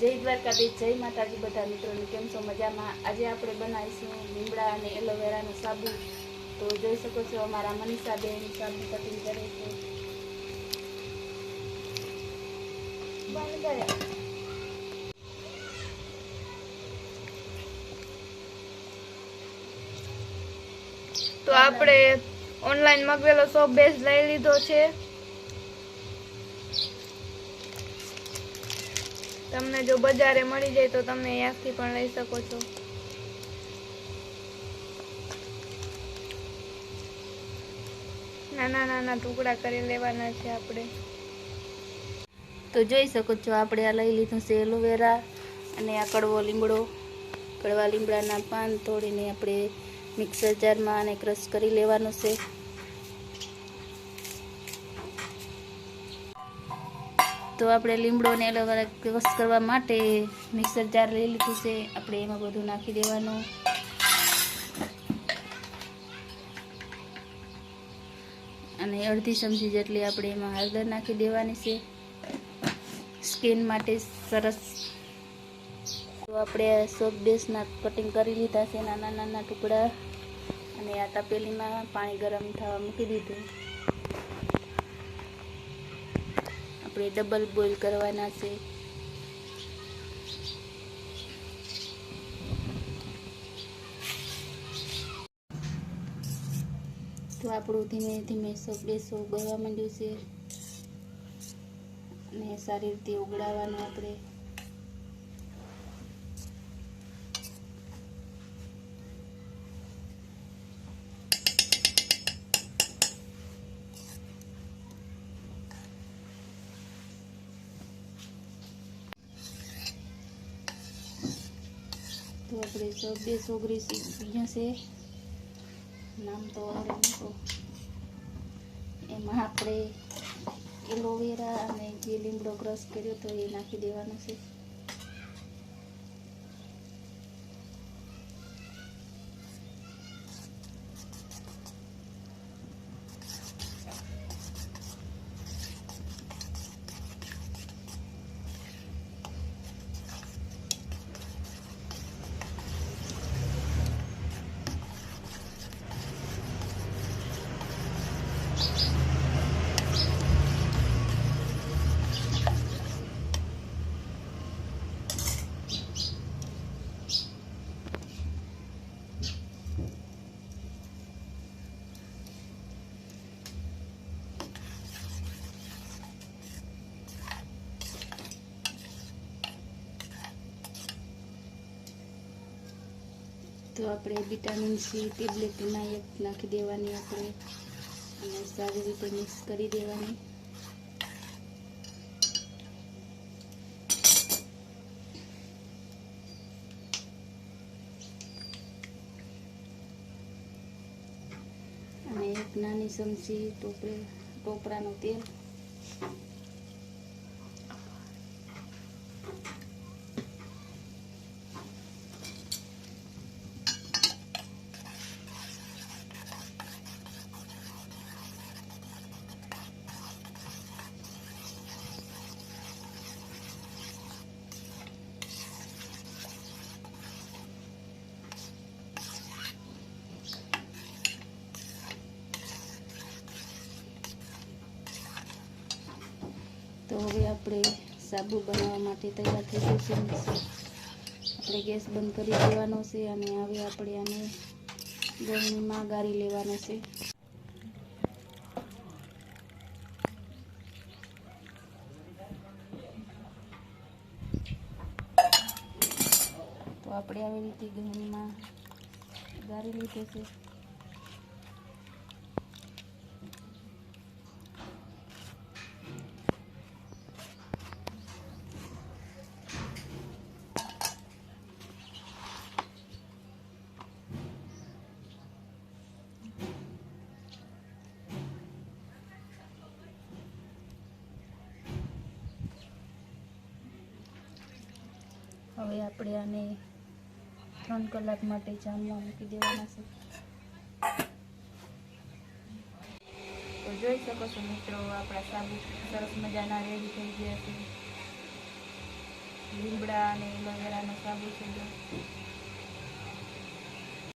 જય દ્વારકાધીશ, જય માતાજી બધા મિત્રોને કેમ છો મજામાં। આજે આપણે બનાવીશું લીમડા અને એલોવેરાનો સાબુ। તો જોઈ શકો છો અમારા મનીષાબેન સાબુ કટિંગ કરે છે। બંધ કરે। તો આપણે ઓનલાઈન મગવેલો સોપ બેઝ લઈ લીધો છે। તમને જો બજારે મળી જાય તો તમે અહીંયાથી પણ લઈ શકો છો। નાના નાના ટુકડા કરી લેવાના છે આપણે। તો જોઈ શકો છો આપણે આ લઈ લીધું છે એલોવેરા અને આ કડવો લીમડો। કડવા લીમડાના પાન તોડીને આપણે મિક્સર જારમાં આને ક્રશ કરી લેવાનો છે। તો આપણે લીમડો ને એલોવેરા ક્રશ કરવા માટે મિક્સર જાર લઈ લીધું છે। આપણે એમાં બધું નાખી દેવાનું અને અડધી ચમચી જેટલી આપણે એમાં હળદર નાખી દેવાની છે સ્કિન માટે સરસ। તો આપણે સોપ બેસના કટિંગ કરી લીધા છે નાના નાના ટુકડા અને આ તપેલીમાં પાણી ગરમ થવા મૂકી દીધું। આપણે ડબલ બોઇલ કરવાના છે। તો આપણું ધીમે ધીમે સોપ બેસો ઉગળવા માંડ્યું છે અને સારી રીતે ઉગળાવવાનું આપણે। તો આપણે સોપ બેસ ઓગળી ગયા છે। નામ તો આવડે એમાં આપણે એલોવેરા અને જે લીમડો ક્રશ કર્યો તો એ નાખી દેવાનો છે। તો આપણે વિટામિન સી ટેબ્લેટ એમાં એક નાખી દેવાની આપણે અને સારી રીતે મિક્સ કરી દેવાની। અને એક નાની ચમચી ટોપરાનું તેલ। તો હવે આપણે સાબુ બનાવવા માટે તૈયાર થઈ ગયું છે। આપણે ગેસ બંધ કરી દેવાનો છે અને હવે આપણે આને ગળણીમાં ગાળી લેવાનો છે। તો આપણે આવી રીતે ગળણીમાં ગાળી લીધો છે। હવે આપણે આને 3 કલાક માટે જામવા મૂકી દેવાના છે। તો જોઈ શકો છો મિત્રો આપણા સાબુ સરસ મજાના રેડી થઈ ગયા છે। લીમડા અને એલોવેરાનો સાબુ છે જો